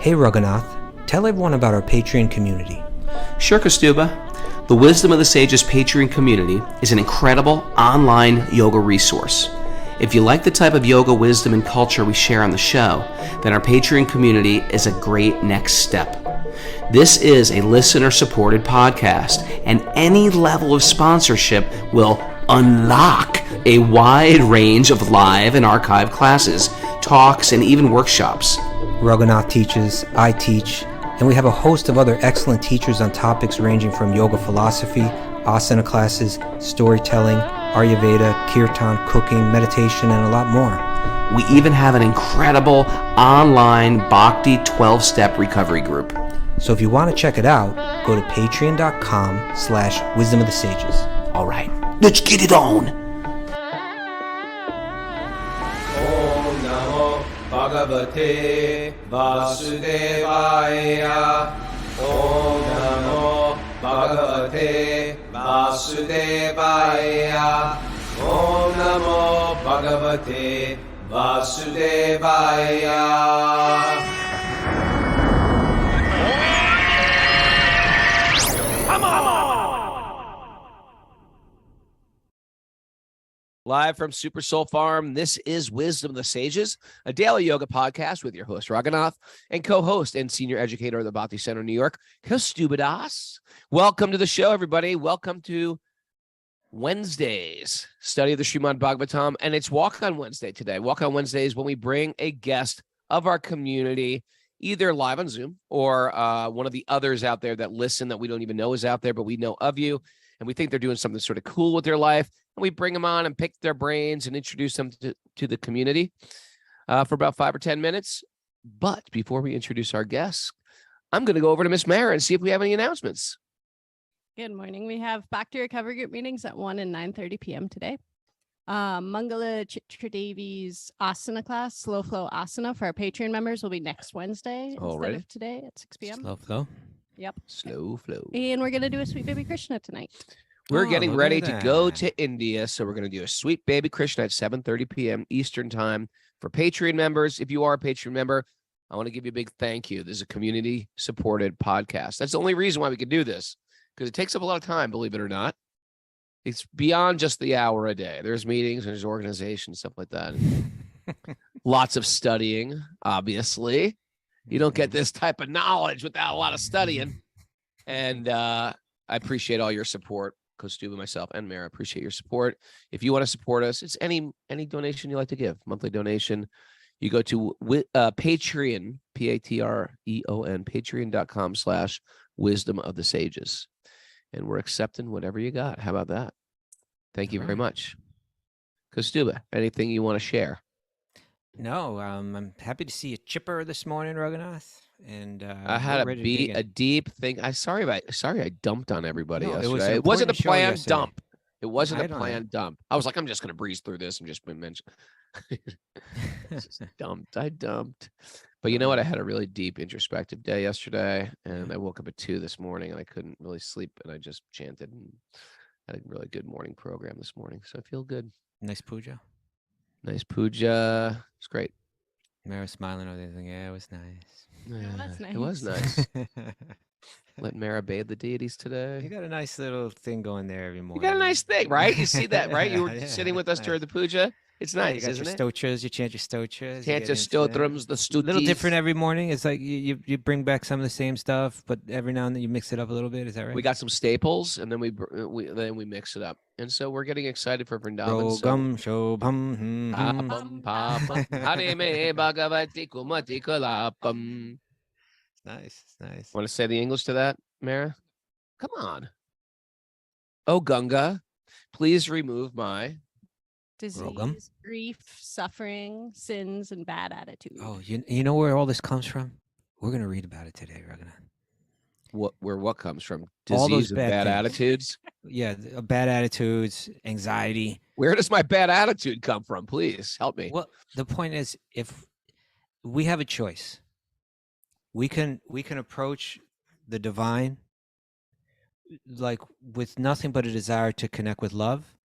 Hey Raghunath, tell everyone about our Patreon community. Sure, Kostuba. The Wisdom of the Sages Patreon community is an incredible online yoga resource. If you like the type of yoga wisdom and culture we share on the show, then our Patreon community is a great next step. This is a listener-supported podcast, and any level of sponsorship will unlock a wide range of live and archived classes, talks, and even workshops. Raghunath teaches, I teach, and we have a host of other excellent teachers on topics ranging from yoga philosophy, asana classes, storytelling, Ayurveda, kirtan, cooking, meditation, and a lot more. We even have an incredible online Bhakti 12-step recovery group. So if you want to check it out, go to patreon.com/wisdom of the sages. All right, let's get it on. Om Namo Bhagavate Vasudevaya. Om Namo Bhagavate Vasudevaya. Om Namo Bhagavate Vasudevaya. Live from Super Soul Farm, this is Wisdom of the Sages, a daily yoga podcast with your host, Raghunath, and co-host and senior educator of the Bhakti Center in New York, Kostuba Das. Welcome to the show, everybody. Welcome to Wednesday's study of the Srimad Bhagavatam, and it's Walk on Wednesday today. Walk on Wednesday is when we bring a guest of our community, either live on Zoom or one of the others out there that listen that we don't even know is out there, but we know of you, and we think they're doing something sort of cool with their life. And we bring them on and pick their brains and introduce them to the community for about 5 or 10 minutes. But before we introduce our guests, I'm going to go over to Miss Mara and see if we have any announcements. Good morning. We have Bhakti Recovery Group meetings at 1 and 9:30 p.m. today. Mangala Chitradevi's asana class, Slow Flow Asana for our Patreon members will be next Wednesday instead of today at 6 p.m. Slow flow. Yep. Slow flow. And we're going to do a Sweet Baby Krishna tonight. We're getting ready to go to India, so we're going to do a Sweet Baby Krishna at 7:30 p.m. Eastern Time for Patreon members. If you are a Patreon member, I want to give you a big thank you. This is a community-supported podcast. That's the only reason why we can do this, because it takes up a lot of time, believe it or not. It's beyond just the hour a day. There's meetings, there's organization, stuff like that. Lots of studying, obviously. You don't get this type of knowledge without a lot of studying. And I appreciate all your support. Kostuba, myself, and Mara appreciate your support. If you want to support us, it's any donation you like to give, monthly donation. You go to Patreon, Patreon, patreon.com/wisdom of the sages. And we're accepting whatever you got. How about that? Thank you very much. Kostuba, anything you want to share? No, I'm happy to see you chipper this morning, Raghunath. And I had a deep thing. Sorry I dumped on everybody yesterday. It wasn't a planned dump. It wasn't a planned dump. I was like, I'm just going to breeze through this and just mention. I dumped. But you know what? I had a really deep introspective day yesterday, and I woke up at 2 this morning, and I couldn't really sleep, and I just chanted and had a really good morning program this morning. So I feel good. Nice puja. Nice puja. It's great. Mara smiling over there, thinking, yeah, it was nice. It was nice. Let Mara bathe the deities today. You got a nice little thing going there every morning. You got a nice thing, right? You see that, right? You were sitting with us during the puja. It's nice, you got isn't your it? Stochas, you chant your stochas. Chant your stotrams, the stutis. A little different every morning. It's like you bring back some of the same stuff, but every now and then you mix it up a little bit. Is that right? We got some staples, and then we mix it up. And so we're getting excited for Vrindavan. Rogam shobham. Hare me bhagavati kumati kalapam. Nice. Want to say the English to that, Mara? Come on. Oh, Ganga, please remove my Disease, grief, suffering, sins, and bad attitudes. Oh, you know where all this comes from? We're going to read about it today, Raghunath. What comes from? All those Disease and bad attitudes? Yeah, bad attitudes, anxiety. Where does my bad attitude come from? Please help me. Well, the point is, if we have a choice, we can approach the divine like with nothing but a desire to connect with love,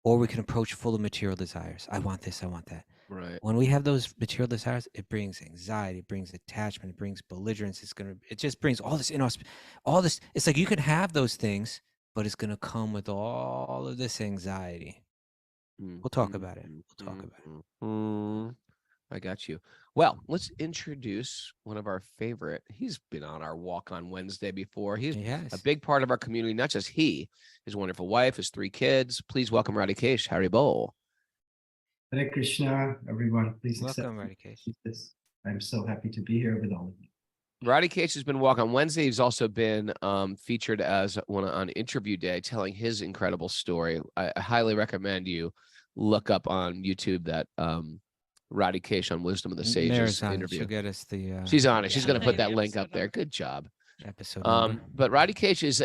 or we can approach full of material desires. I want this, I want that. Right. When we have those material desires, it brings anxiety, it brings attachment, it brings belligerence. It just brings all this all this. It's like you could have those things, but it's gonna come with all of this anxiety. We'll talk about it. We'll talk about it. I got you. Well, let's introduce one of our favorite. He's been on our Walk on Wednesday before. He's a big part of our community, not just he, his wonderful wife, his 3 kids. Please welcome Radhe K Sharma. Hare Krishna, everyone. Please Welcome, accept Radhe K. this. I'm so happy to be here with all of you. Radhe K has been Walk on Wednesday. He's also been featured as one on Interview Day, telling his incredible story. I highly recommend you look up on YouTube that Radhe K on Wisdom of the Sages interview. She'll get us the. She's on it. She's going to put that link up there. Good job. Episode number. But Radhe K is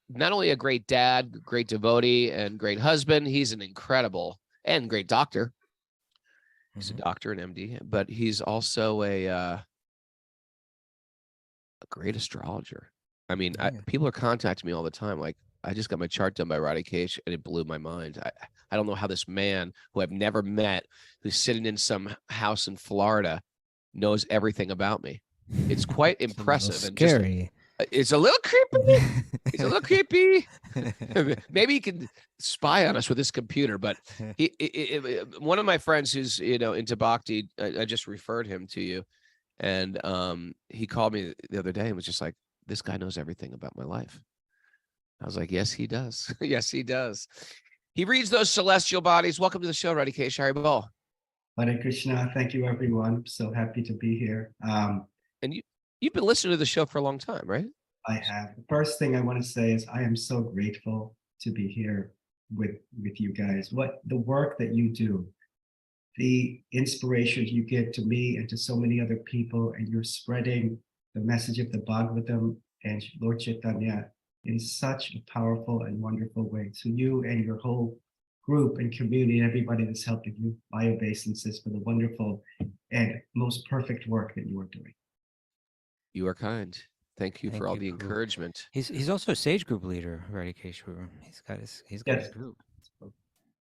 not only a great dad, great devotee, and great husband. He's an incredible and great doctor. He's a doctor, an MD, but he's also a great astrologer. I mean, people are contacting me all the time. Like, I just got my chart done by Radhe K, and it blew my mind. I don't know how this man who I've never met, who's sitting in some house in Florida, knows everything about me. It's quite impressive. Scary. It's a little creepy. It's a little creepy. Maybe he can spy on us with his computer. But one of my friends who's into bhakti, I just referred him to you, and he called me the other day and was just like, "This guy knows everything about my life." I was like, "Yes, he does. Yes, he does." He reads those celestial bodies. Welcome to the show, Radhe K Sharma. Hare Krishna. Thank you, everyone. I'm so happy to be here. And you've been listening to the show for a long time, right? I have. The first thing I want to say is I am so grateful to be here with you guys. What the work that you do, the inspiration you give to me and to so many other people, and you're spreading the message of the Bhagavatam and Lord Chaitanya in such a powerful and wonderful way. So you and your whole group and community and everybody that's helping you, my obeisances for the wonderful and most perfect work that you are doing. You are kind. Thank you for all the encouragement. He's also a Sage Group leader, Radhe K Sharma. He's got his group.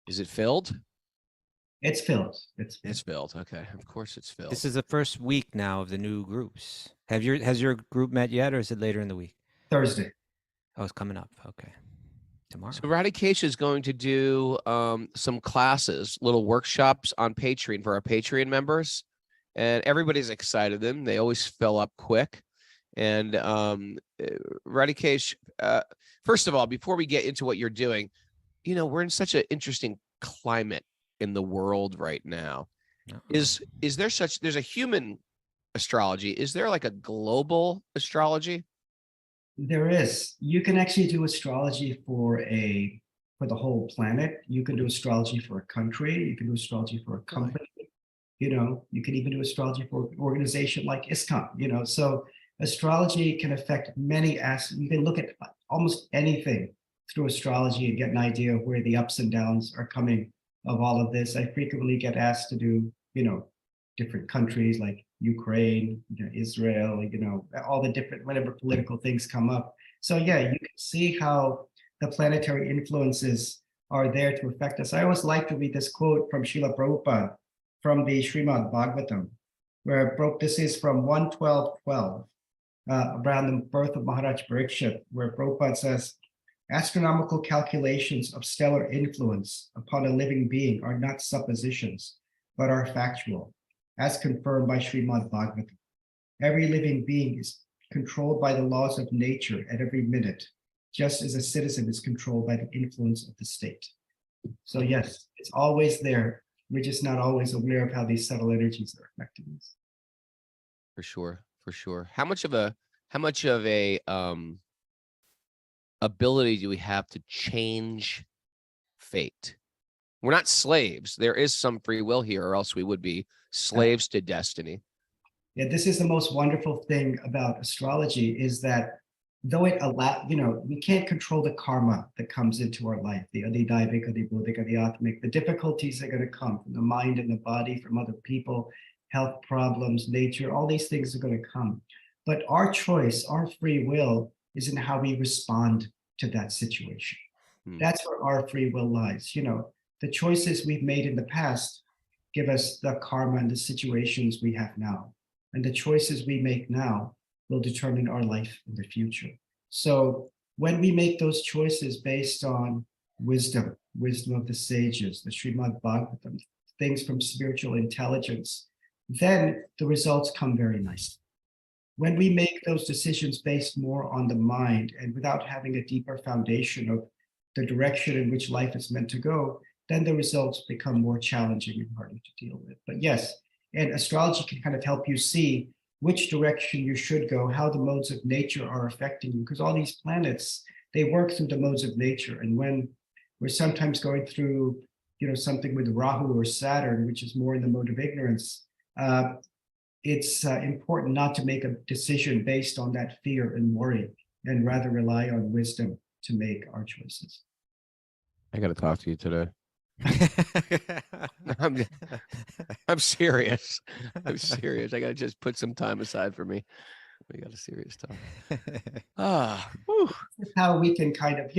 Is it filled? It's filled. It's filled. Okay, of course it's filled. This is the first week now of the new groups. Has your group met yet, or is it later in the week? Thursday. Oh, it's coming up. Okay, tomorrow. So Radhe K is going to do some classes, little workshops on Patreon for our Patreon members, and everybody's excited. They always fill up quick. And Radhe K, first of all, before we get into what you're doing, we're in such an interesting climate in the world right now. Is there there's a human astrology? Is there like a global astrology? There is. You can actually do astrology for the whole planet. You can do astrology for a country. You can do astrology for a company. You can even do astrology for an organization like ISKCON. So astrology can affect many aspects. You can look at almost anything through astrology and get an idea of where the ups and downs are coming of all of this. I frequently get asked to do, different countries like Ukraine, Israel, all the different, whenever political things come up. So yeah, you can see how the planetary influences are there to affect us. I always like to read this quote from Srila Prabhupada from the Srimad Bhagavatam, where this is from 1:12:12. Around the birth of Maharaj Parikshit, where Prabhupada says, astronomical calculations of stellar influence upon a living being are not suppositions, but are factual, as confirmed by Srimad Bhagavatam. Every living being is controlled by the laws of nature at every minute, just as a citizen is controlled by the influence of the state. So yes, it's always there. We're just not always aware of how these subtle energies are affecting us. For sure. How much of a ability do we have to change fate? We're not slaves. There is some free will here, or else we would be slaves to destiny. Yeah, this is the most wonderful thing about astrology, is that though it we can't control the karma that comes into our life, the adhidaivika, the buddhika, the atmic, the difficulties are going to come from the mind and the body, from other people, health problems, nature, all these things are going to come. But our choice, our free will, is in how we respond to that situation. That's where our free will lies. The choices we've made in the past give us the karma and the situations we have now. And the choices we make now will determine our life in the future. So when we make those choices based on wisdom of the sages, the Srimad Bhagavatam, things from spiritual intelligence, then the results come very nicely. When we make those decisions based more on the mind and without having a deeper foundation of the direction in which life is meant to go, then the results become more challenging and harder to deal with. But yes, and astrology can kind of help you see which direction you should go, how the modes of nature are affecting you, because all these planets, they work through the modes of nature. And when we're sometimes going through, something with Rahu or Saturn, which is more in the mode of ignorance, it's important not to make a decision based on that fear and worry, and rather rely on wisdom to make our choices. I got to talk to you today. I'm serious. I'm serious. I got to just put some time aside for me. We got a serious talk. This is how we can kind of,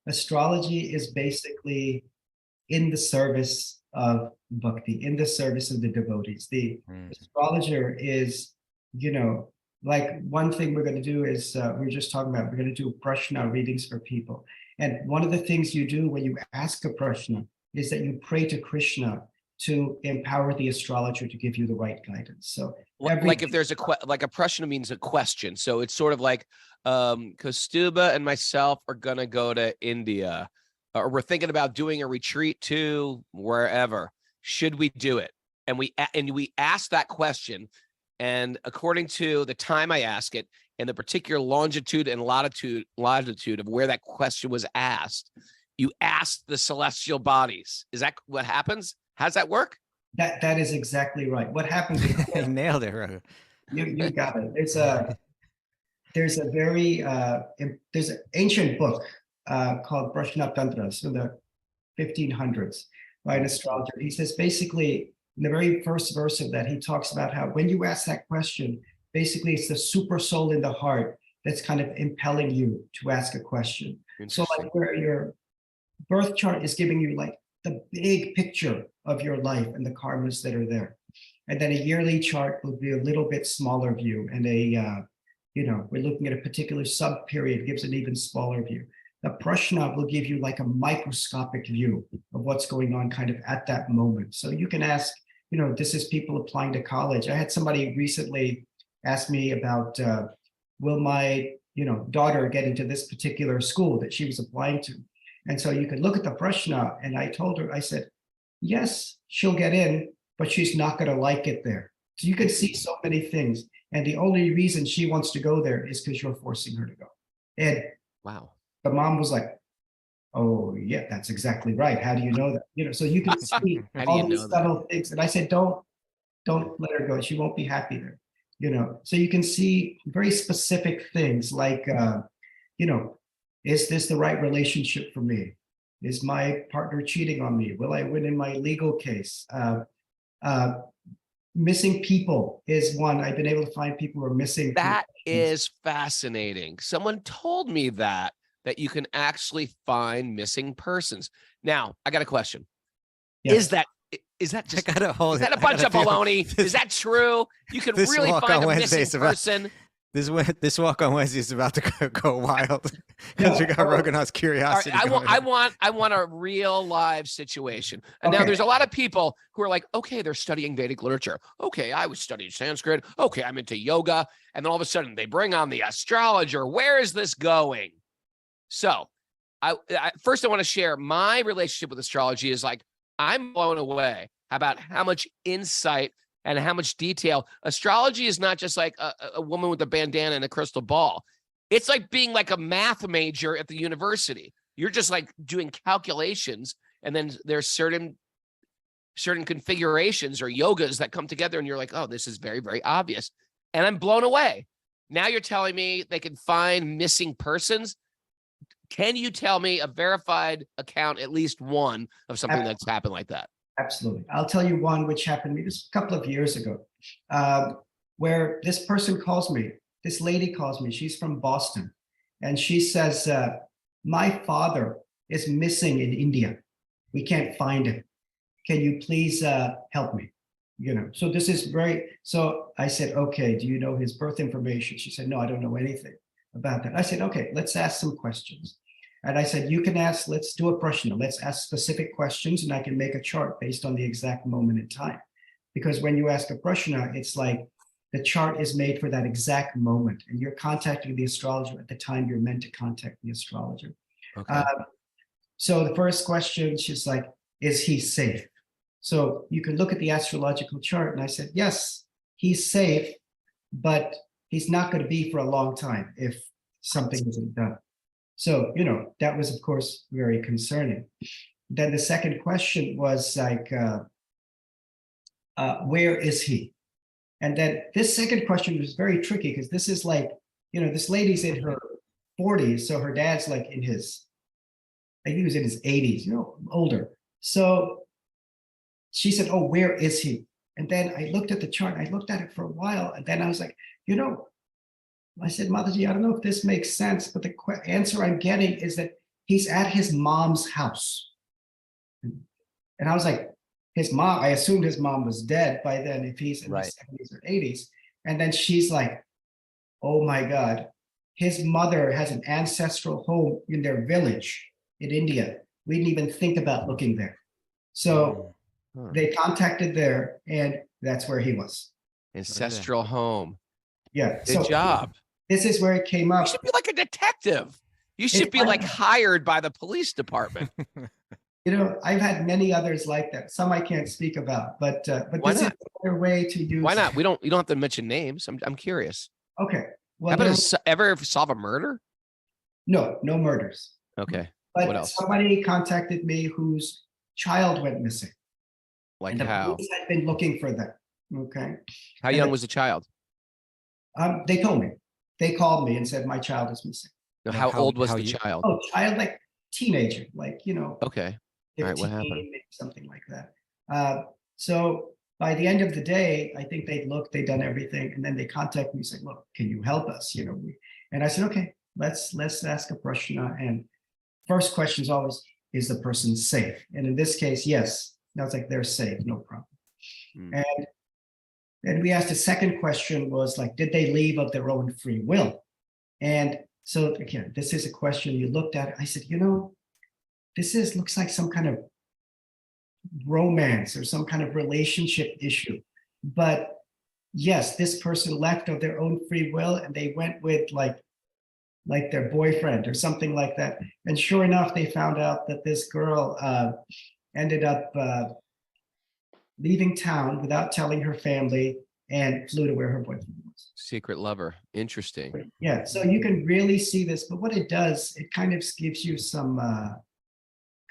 astrology is basically in the service of bhakti, in the service of the devotees. The astrologer is, like one thing we're going to do is, we were just talking about, we're going to do prashna readings for people. And one of the things you do when you ask a prashna is that you pray to Krishna to empower the astrologer to give you the right guidance. So like if there's a prashna means a question. So it's sort of like, Kaustubha and myself are going to go to India, or we're thinking about doing a retreat to wherever. Should we do it? And we ask that question. And according to the time I ask it and the particular longitude and latitude of where that question was asked, you ask the celestial bodies. Is that what happens? How's that work? That is exactly right. What happens is You nailed it, Raghu. You got it. There's an ancient book called Prashna Tantras from the 1500s by an astrologer. He says basically in the very first verse of that, he talks about how when you ask that question, basically it's the super soul in the heart that's kind of impelling you to ask a question. So like where your birth chart is giving you like the big picture of your life and the karmas that are there. And then a yearly chart will be a little bit smaller view, and we're looking at a particular sub period gives an even smaller view. The prashna will give you like a microscopic view of what's going on kind of at that moment. So you can ask, this is people applying to college. I had somebody recently ask me about, will my, daughter get into this particular school that she was applying to? And so you could look at the prashna, and I told her, I said, yes, she'll get in, but she's not going to like it there. So you can see so many things. And the only reason she wants to go there is because you're forcing her to go. And wow, the mom was like, oh yeah, that's exactly right. How do you know that? So you can see all these subtle things. And I said, don't let her go. She won't be happy there. So you can see very specific things like, is this the right relationship for me? Is my partner cheating on me? Will I win in my legal case? Missing people is one. I've been able to find people who are missing. That is fascinating. Someone told me that you can actually find missing persons. Now, I got a question. Yes. Is that just a bunch of baloney? Is that true? You can really find a missing person. This walk on Wednesday is about to go wild because we got Raghunath's curiosity. I want a real live situation. And now there's a lot of people who are like, okay, they're studying Vedic literature. Okay, I was studying Sanskrit. Okay, I'm into yoga. And then all of a sudden they bring on the astrologer. Where is this going? So I first I want to share my relationship with astrology is like, I'm blown away about how much insight and how much detail. Astrology is not just like a woman with a bandana and a crystal ball. It's like being like a math major at the university. You're just like doing calculations, and then there's certain configurations or yogas that come together, and you're like, oh, this is very, very obvious. And I'm blown away. Now you're telling me they can find missing persons. Can you tell me a verified account, at least one, of something that's happened like that? Absolutely. I'll tell you one which happened to me just a couple of years ago, where this person calls me, this lady calls me, she's from Boston, and she says, my father is missing in India. We can't find him. can you please help me? So this is so I said, okay, do you know his birth information? She said, no, I don't know anything about that. I said, okay, let's ask some questions. And I said, you can ask, let's do a prashna. Let's ask specific questions and I can make a chart based on the exact moment in time. Because when you ask a prashna, it's like the chart is made for that exact moment and you're contacting the astrologer at the time you're meant to contact the astrologer. Okay. So the first question, she's like, is he safe? So you can look at the astrological chart. And I said, yes, he's safe, but he's not going to be for a long time if something isn't done. So, that was, of course, very concerning. Then the second question was like, where is he? And then this second question was very tricky because this is like, this lady's in her 40s. So her dad's like I think he was in his 80s, older. So she said, oh, where is he? And then I looked at the chart. I looked at it for a while. And then I was like, I said, Mataji, I don't know if this makes sense, but the answer I'm getting is that he's at his mom's house. And I was like, his mom, I assumed his mom was dead by then if he's in his 70s or 80s. And then she's like, oh my God, his mother has an ancestral home in their village in India. We didn't even think about looking there. So they contacted there and that's where he was. Ancestral home. Yeah. Good job. This is where it came up. You should be like a detective. You should be like hired by the police department. I've had many others like that. Some I can't speak about, but this is another way to use. Why not? You don't have to mention names. I'm curious. Okay. Well, how about ever solve a murder? No murders. Okay. But what else? Somebody contacted me whose child went missing. Like and the how? police had been looking for them. Okay. How young was the child? They told me. They called me and said my child is missing. No, how old was the child? Oh, child, like teenager, like Okay. All right. What happened? Maybe something like that. So by the end of the day, I think they'd done everything, and then they contacted me and said, "Look, can you help us?" And I said, "Okay, let's ask a prashna." And first question is always, "Is the person safe?" And in this case, yes. And I was like, "They're safe, no problem." And then we asked the second question was like, "Did they leave of their own free will?" And so again, this is a question you looked at. I said, this looks like some kind of romance or some kind of relationship issue. But yes, this person left of their own free will and they went with like their boyfriend or something like that. And sure enough, they found out that this girl ended up leaving town without telling her family and flew to where her boyfriend was. Secret lover. Interesting. Yeah, so you can really see this, but what it does, it kind of gives you some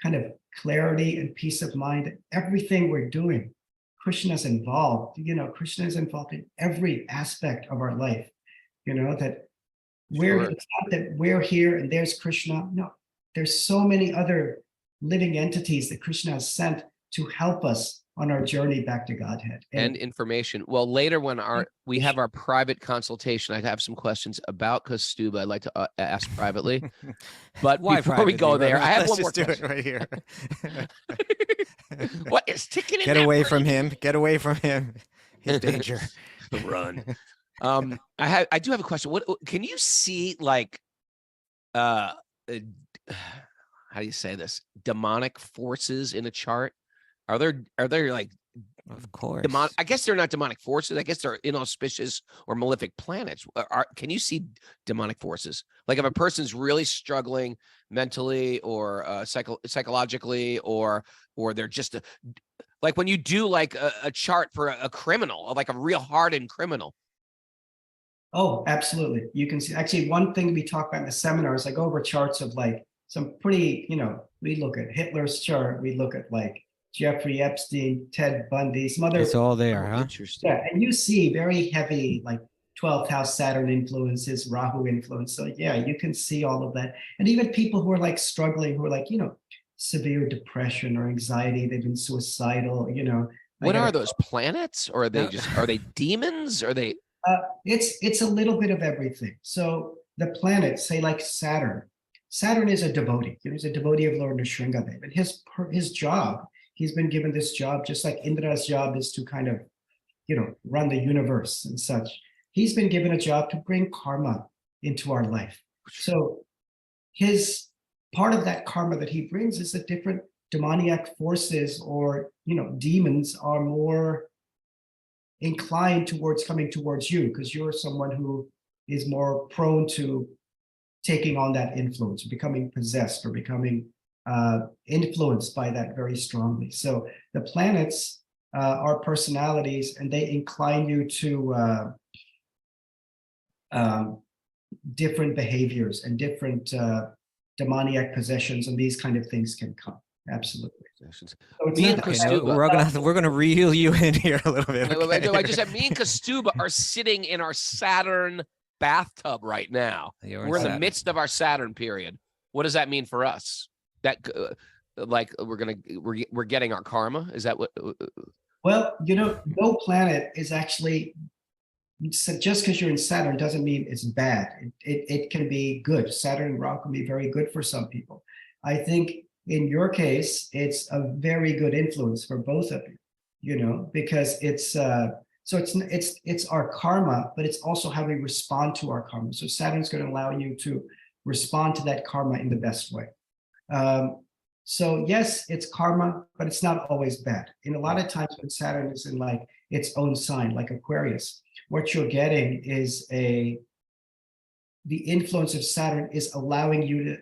kind of clarity and peace of mind that everything we're doing, Krishna's involved. Krishna is involved in every aspect of our life. That it's not that we're here and there's Krishna. No, there's so many other living entities that Krishna has sent to help us on our journey back to Godhead. And information. Well, later when we have our private consultation, I have some questions about Kaustubha I'd like to ask privately. But before we go there, I have one more question. Right here. What is ticking in Get away from him. Get away from him. His danger. Run. I do have a question. What can you see like how do you say this? Demonic forces in a chart? Are there like, of course, I guess they're not demonic forces. I guess they're inauspicious or malefic planets. Can you see demonic forces? Like if a person's really struggling mentally or psychologically, or they're just like when you do like a chart for a criminal, like a real hardened criminal. Oh, absolutely. You can see, actually, one thing we talk about in the seminars, I go over charts of like some pretty, we look at Hitler's chart, we look at like Jeffrey Epstein, Ted Bundy, some other. It's all there, huh? Interesting. Yeah, and you see very heavy like 12th house Saturn influences, Rahu influence. So yeah, you can see all of that. And even people who are like struggling, who are like, severe depression or anxiety, they've been suicidal, What are those planets? Or are they are they demons? Are they? It's a little bit of everything. So the planets, say like Saturn. Saturn is a devotee. He's a devotee of Lord Nrsimhadev. And his job, He's been given this job, just like Indra's job is to kind of, run the universe and such. He's been given a job to bring karma into our life. So his part of that karma that he brings is that different demoniac forces or, demons are more inclined towards coming towards you because you're someone who is more prone to taking on that influence, becoming possessed or becoming influenced by that very strongly. So the planets are personalities, and they incline you to different behaviors and different demoniac possessions, and these kind of things can come. Absolutely. So it's Me not and that- Kastuba. We're gonna reel you in here a little bit. Wait, okay? no, I just said me and Kastuba are sitting in our Saturn bathtub right now. You're We're in the Saturn. midst of our Saturn period. What does that mean for us? That like we're getting our karma? Is that what? Well, no planet is actually, so just because you're in Saturn doesn't mean it's bad. It can be good. Saturn and Rahu can be very good for some people. I think in your case, it's a very good influence for both of you, because it's so it's our karma, but it's also how we respond to our karma. So Saturn's going to allow you to respond to that karma in the best way. So yes, it's karma, but it's not always bad. In a lot of times when Saturn is in like its own sign, like Aquarius, what you're getting is the influence of Saturn is allowing you to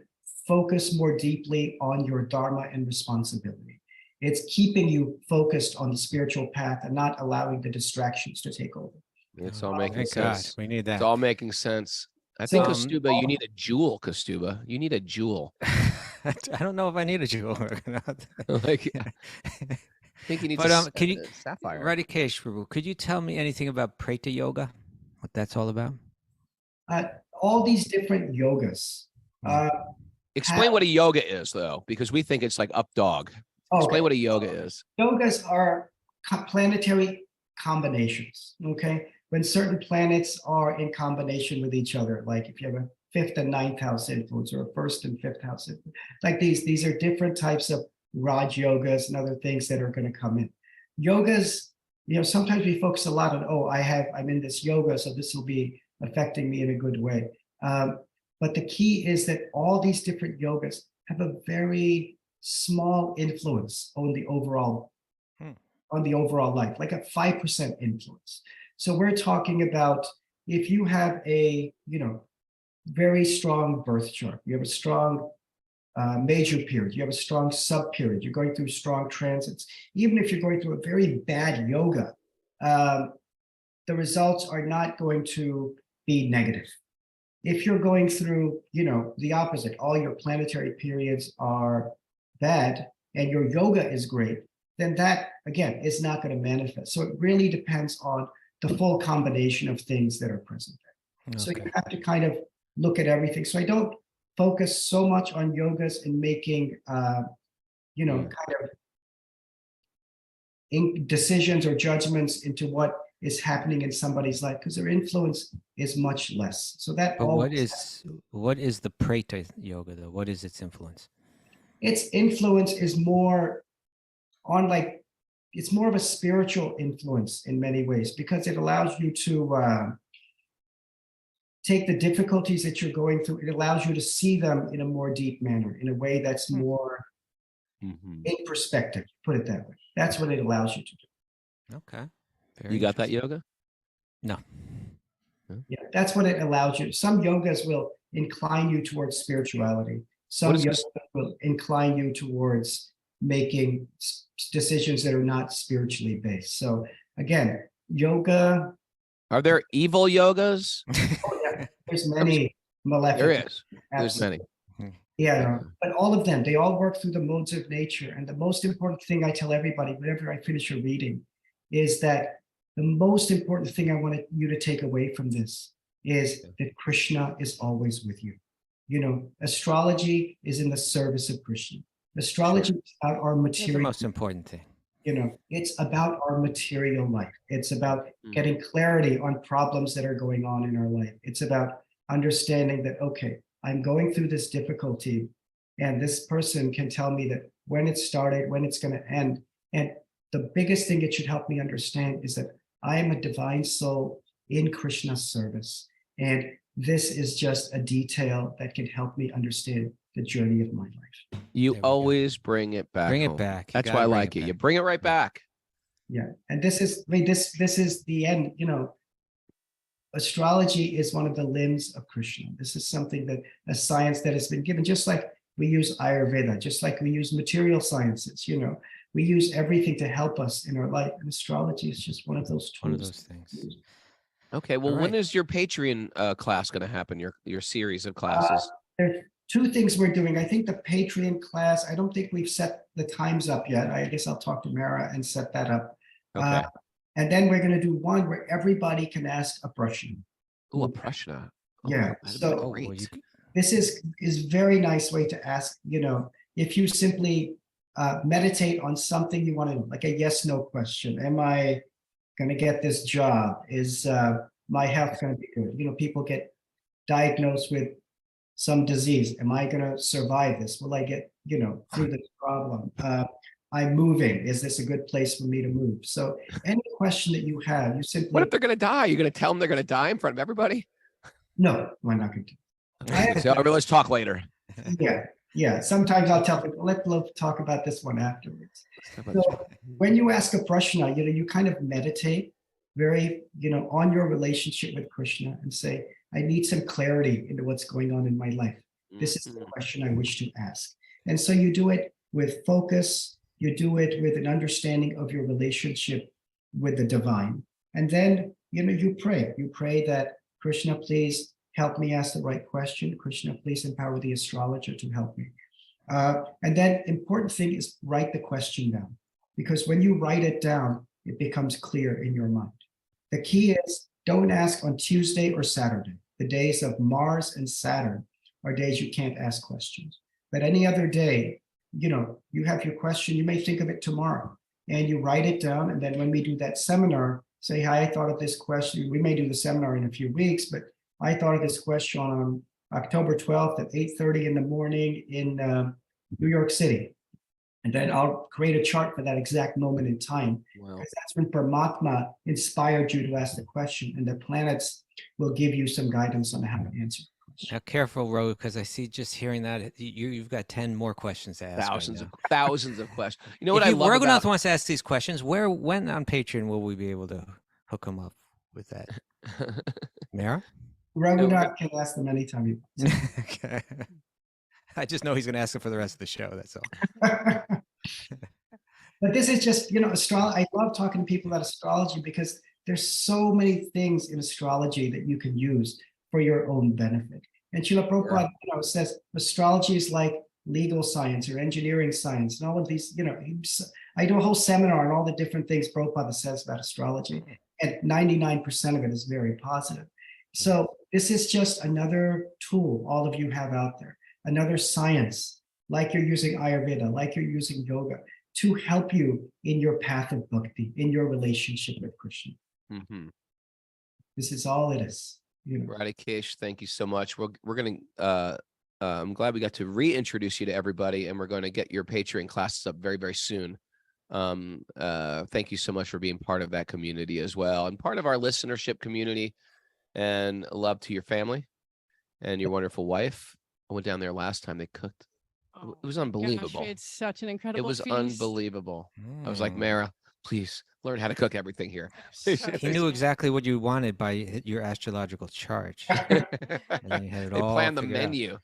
focus more deeply on your dharma and responsibility. It's keeping you focused on the spiritual path and not allowing the distractions to take over. It's all making Thank God, sense. we need that. It's all making sense. I So, think Kastuba, you need a jewel, Kastuba. You need a jewel. I don't know if I need a jewel. Like, I think you need But can you, sapphire. Radhe K Sharma, could you tell me anything about Preta Yoga? What that's all about? all these different yogas. Explain what a yoga is, though, because we think it's like up dog. Explain what a yoga is. Yogas are planetary combinations, okay? When certain planets are in combination with each other, like if you have a 5th and 9th house influence or a 1st and 5th house influence, like these are different types of Raj yogas and other things that are going to come in. Yogas, sometimes we focus a lot on, I'm in this yoga, so this will be affecting me in a good way. But the key is that all these different yogas have a very small influence on the overall life, like a 5% influence. So we're talking about if you have a very strong birth chart, you have a strong major period, you have a strong sub period, you're going through strong transits. Even if you're going through a very bad yoga, the results are not going to be negative. If you're going through, the opposite, all your planetary periods are bad and your yoga is great, then that, again, is not going to manifest. So it really depends on the full combination of things that are present there. Okay. So you have to kind of look at everything. So I don't focus so much on yogas and making, kind of decisions or judgments into what is happening in somebody's life, because their influence is much less. So that. But what is the Preta yoga though? What is its influence? Its influence is more on it's more of a spiritual influence in many ways, because it allows you to take the difficulties that you're going through. It allows you to see them in a more deep manner, in a way that's more in perspective, put it that way. That's what it allows you to do. Okay. You got that yoga? No. Yeah, that's what it allows you. Some yogas will incline you towards spirituality. Some yogas will incline you towards making decisions that are not spiritually based. So again, yoga. Are there evil yogas? Oh, yeah. There's many malefic. There is. There's Absolutely. many. Yeah, but all of them, they all work through the modes of nature. And the most important thing I tell everybody whenever I finish a reading is that the most important thing I want you to take away from this is that Krishna is always with you. Astrology is in the service of Krishna. Astrology is about our material. That's the most important thing. It's about our material life. It's about getting clarity on problems that are going on in our life. It's about understanding that, okay, I'm going through this difficulty, And this person can tell me that when it started, when it's going to end. And the biggest thing it should help me understand is that I am a divine soul in Krishna's service. And this is just a detail that can help me understand the journey of my life. You There we go. always bring it back. Bring it home. back. You That's gotta why I bring like it it. You back. bring it right back. Yeah. And this is, I mean, this is the end, you know. Astrology is one of the limbs of Krishna. This is something that a science that has been given, just like we use Ayurveda, just like we use material sciences, you know, we use everything to help us in our life. And astrology is just one of those tools. One of those things. Okay. Well, All when right. is your Patreon class going to happen? Your series of classes? There's two things we're doing. I think the Patreon class, I don't think we've set the times up yet. I guess I'll talk to Mara and set that up. Okay. And then we're going to do one where everybody can ask a question. Ooh, a Prashna. Oh, Yeah, that'd so- be Oh, great. well, you This is very nice way to ask, you know, if you simply meditate on something you want to, like a yes/no question. Am I going to get this job? Is my health going to be good? You know, people get diagnosed with some disease. Am I going to survive this? Will I get, you know, through this problem? I'm moving. Is this a good place for me to move? So any question that you have, you simply, What if they're going to die? You're going to tell them they're going to die in front of everybody? no, I'm not going to. Okay, so let's talk later. Yeah. Sometimes I'll tell people, let's talk about this one afterwards. So when you ask a prashna, you know, you kind of meditate very, you know, on your relationship with Krishna and say, I need some clarity into what's going on in my life. This is the question I wish to ask. And so you do it with focus, you do it with an understanding of your relationship with the divine. And then, you know, you pray that Krishna, please help me ask the right question. Krishna, please empower the astrologer to help me. And then important thing is write the question down, because when you write it down, it becomes clear in your mind. The key is don't ask on Tuesday or Saturday. The days of Mars and Saturn are days you can't ask questions. But any other day, you know, you have your question, you may think of it tomorrow and you write it down. And then when we do that seminar, say, hi, I thought of this question. We may do the seminar in a few weeks, but I thought of this question on October 12th at 8:30 in the morning in New York City. And then I'll create a chart for that exact moment in time. Wow. Because that's when Paramatma inspired you to ask the question, and the planets will give you some guidance on how to answer the question. Now, careful, Ro, because I see just hearing that you've got 10 more questions to ask. Thousands of questions. You know what if I love Raghunath about wants to ask these questions, when on Patreon will we be able to hook him up with that? Mara? Raghunath can ask them anytime you want. Okay. I just know he's going to ask him for the rest of the show. That's all. But this is just, you know, astrology. I love talking to people about astrology because there's so many things in astrology that you can use for your own benefit. And Srila Prabhupada, you know, says astrology is like legal science or engineering science and all of these, you know, I do a whole seminar on all the different things Prabhupada says about astrology, and 99% of it is very positive. So this is just another tool all of you have out there, another science, like you're using Ayurveda, like you're using yoga, to help you in your path of bhakti, in your relationship with Krishna. Mhm. This is all it is. You know. Radhe K, thank you so much. We're going to, I'm glad we got to reintroduce you to everybody, and we're going to get your Patreon classes up very, very soon. Thank you so much for being part of that community as well, and part of our listenership community. And love to your family and your wonderful wife. I went down there last time. They cooked. It was unbelievable. Gosh, it's such an incredible It was feast. unbelievable. I was like, Mara, please learn how to cook everything here. He knew exactly what you wanted by your astrological chart. And then you had it They all planned the figured out. menu.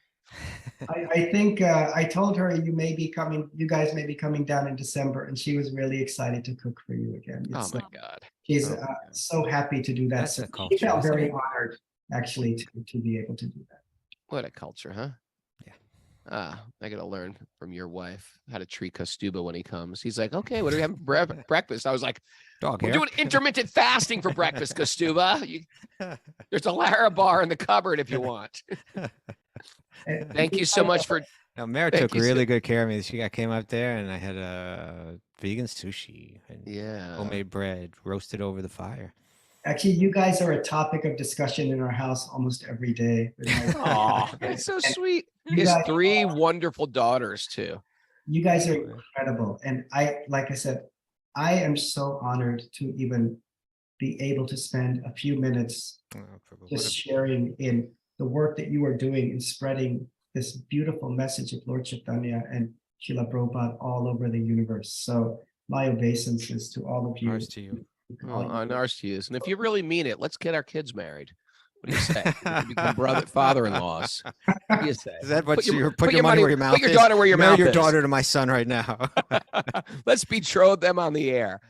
I think I told her you guys may be coming down in December, and she was really excited to cook for you again. Oh It's, my God. she's Oh my God. so happy to do that. That's So a she culture, felt isn't very it? honored actually to be able to do that. What a culture, huh? Yeah. I got to learn from your wife how to treat Kastuba when he comes. He's like, okay, what are we having for breakfast? I was like, Dog we're hair. doing intermittent fasting for breakfast, Kastuba. There's a Lara bar in the cupboard if you want. Thank you so much for. Now, Mara Thank took you so- really good care of me. She came up there, and I had vegan sushi and Yeah. homemade bread roasted over the fire. Actually, you guys are a topic of discussion in our house almost every day. Oh, it's so sweet. You He has guys 3 wonderful daughters too. You guys are incredible. And like I said, I am so honored to even be able to spend a few minutes just sharing in the work that you are doing in spreading this beautiful message of Lord Chaitanya and Srila Prabhupada all over the universe. So my obeisances to all of you. Ours to you. On ours to use. And if you really mean it, let's get our kids married. What do you say? We can become father-in-laws. What do you say? Is that what Put your- put your money where your mouth is? Put your daughter where your Marry mouth your is. daughter to my son right now. Let's betroth them on the air.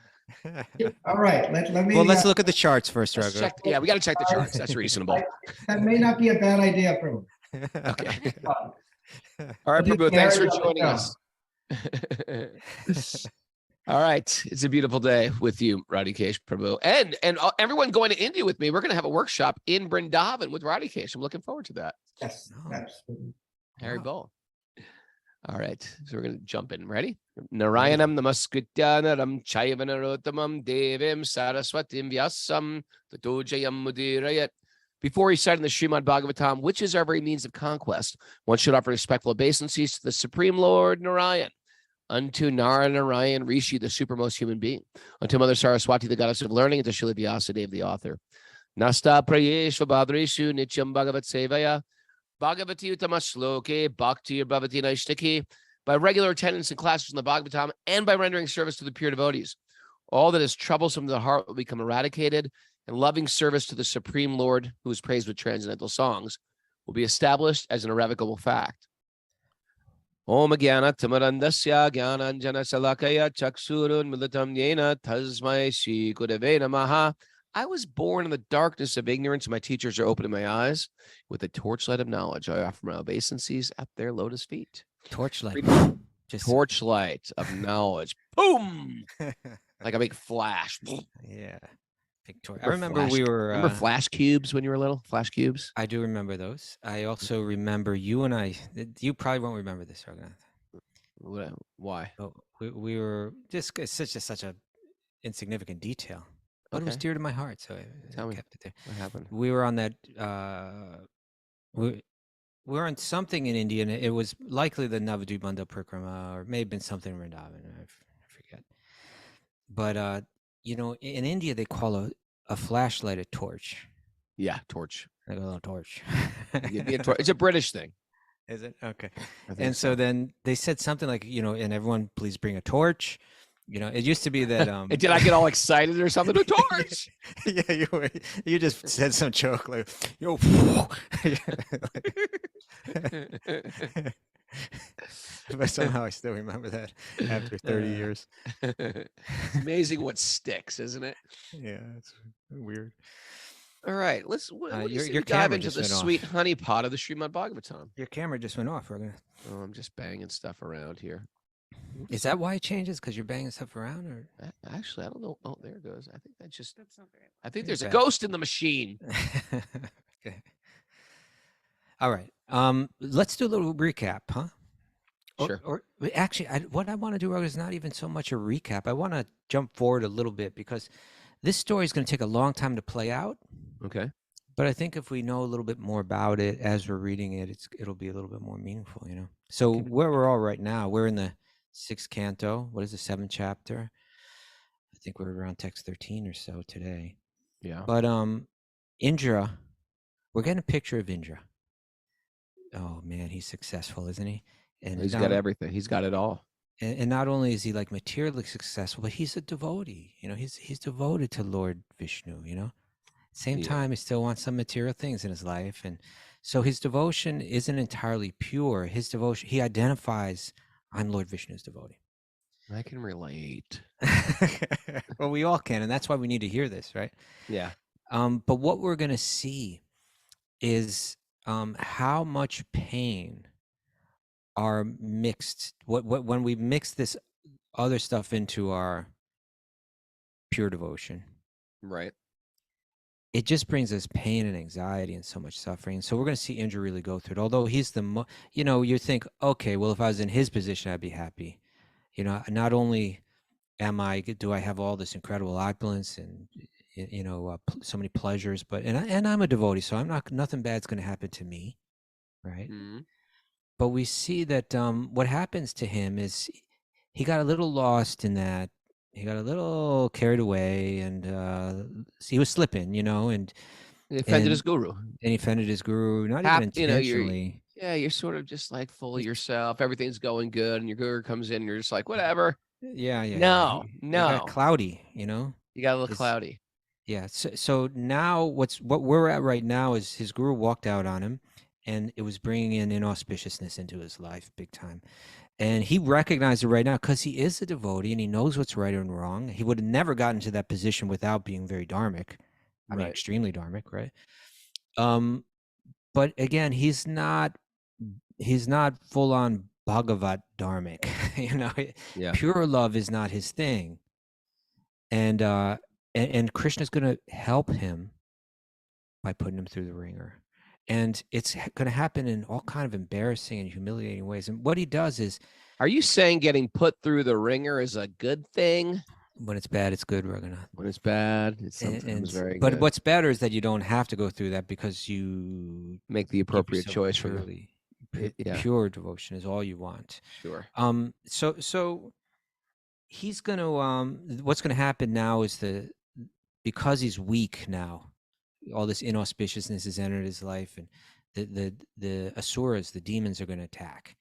All right, let me. Well, let's look at the charts first, Let's Raghu. check, we got to check the charts. That's reasonable. That may not be a bad idea, Prabhu. Okay. All right, Prabhu, thanks for joining us. All right, it's a beautiful day with you, Radhe K Prabhu, and everyone going to India with me. We're going to have a workshop in Vrindavan with Radhe K. I'm looking forward to that. Yes, absolutely. Harry Bull. All right, so we're going to jump in. Ready? Narayanam namaskritya naram chaiva narottamam devim saraswatim vyasam tato jayam mudirayat. Before reciting the Srimad Bhagavatam, which is our very means of conquest, one should offer respectful obeisances to the Supreme Lord Narayan, unto Narayan Rishi, the supermost human being, unto Mother Saraswati, the goddess of learning, and to Srila Vyasadeva, the author. Nasta prayeshva bhadreshu nityam bhagavat sevaya, bhagavati uttamasloke bhakti bhavati naishtaki, by regular attendance in classes in the Bhagavatam and by rendering service to the pure devotees. All that is troublesome to the heart will become eradicated, and loving service to the Supreme Lord, who is praised with transcendental songs, will be established as an irrevocable fact. Om Jnana Tamarandasya Jnananjana Salakaya Chaksurun Militam Yena Tasmai Shri Gurave Namaha. I was born in the darkness of ignorance. My teachers are opening my eyes. With the torchlight of knowledge, I offer my obeisances at their lotus feet. Torchlight. Just Torchlight of knowledge. Boom! Like a big flash. Yeah. Victoria. I remember we were. Remember flash cubes when you were little? Flash cubes? I do remember those. I also remember you and I. You probably won't remember this, Raghunath. Why? Oh, we were just it's such a insignificant detail, but it was Okay. dear to my heart, so I Tell me. kept it there. What happened? We were on that. We were on something in India, and it was likely the Navadvipbandha Parikrama, or it may have been something in Vrindavan. I forget. But in India they call a flashlight a torch. Yeah, torch. Like a little torch. It's a British thing. Is it? Okay. I think And so then they said something like, and everyone please bring a torch. It used to be that And did I get all excited or something? A torch! yeah, you just said some joke like, yo. But somehow I still remember that after 30 years. It's amazing what sticks, isn't it? Yeah, it's weird. All right, what do you say your we dive camera into just the went off. sweet honey pot of the Srimad Bhagavatam? Your camera just went off. Oh, I'm just banging stuff around here. Is that why it changes? Because you're banging stuff around, or? Actually, I don't know. Oh, there it goes. I think that's not very. I think There's there's a that. ghost in the machine. Okay. All right. Let's do a little recap, huh? Sure. Or actually, what I want to do is not even so much a recap. I want to jump forward a little bit because this story is going to take a long time to play out. Okay. But I think if we know a little bit more about it as we're reading it, it'll be a little bit more meaningful, So where we're all right now, we're in the 6th canto. What is the 7th chapter? I think we're around text 13 or so today. Yeah. But Indra, we're getting a picture of Indra. Oh man, he's successful, isn't he? And He's got everything. He's got it all. And not only is he like materially successful, but he's a devotee. He's devoted to Lord Vishnu. Same Yeah. time, he still wants some material things in his life, and so his devotion isn't entirely pure. His devotion, he identifies, I'm Lord Vishnu's devotee. I can relate. Well, we all can, and that's why we need to hear this, right? Yeah. But what we're going to see is how much pain are mixed. When we mix this other stuff into our pure devotion, Right. it just brings us pain and anxiety and so much suffering. So we're going to see Indra really go through it. Although he's you think, okay, well, if I was in his position, I'd be happy. Not only do I have all this incredible opulence and so many pleasures. But and I'm a devotee, so nothing bad's going to happen to me, right? Mhm. But we see that what happens to him is he got a little lost in that. He got a little carried away, and he was slipping, and He offended his and guru. he offended his guru, not even intentionally. You're sort of just like full of yourself. Everything's going good, and your guru comes in, and you're just like, whatever. Yeah. No, He got no. cloudy, You got a little His, cloudy. yeah. So now what we're at right now is his guru walked out on him, and it was bringing in inauspiciousness into his life big time. And he recognized it right now because he is a devotee and he knows what's right and wrong. He would have never gotten to that position without being very dharmic. I mean, Right. extremely dharmic, right? But again, he's not full on Bhagavat dharmic. Yeah. Pure love is not his thing. And Krishna's going to help him by putting him through the ringer. And it's going to happen in all kind of embarrassing and humiliating ways. And what he does is, Are you saying getting put through the ringer is a good thing? when it's bad, it's good, Raghunath. When it's bad, it's sometimes very But good. what's better is that you don't have to go through that because you Make the give appropriate yourself choice for the purely. yeah. Pure devotion is all you want. Sure. So he's going to what's going to happen now is because he's weak now, all this inauspiciousness has entered his life, and the asuras, the demons, are going to attack,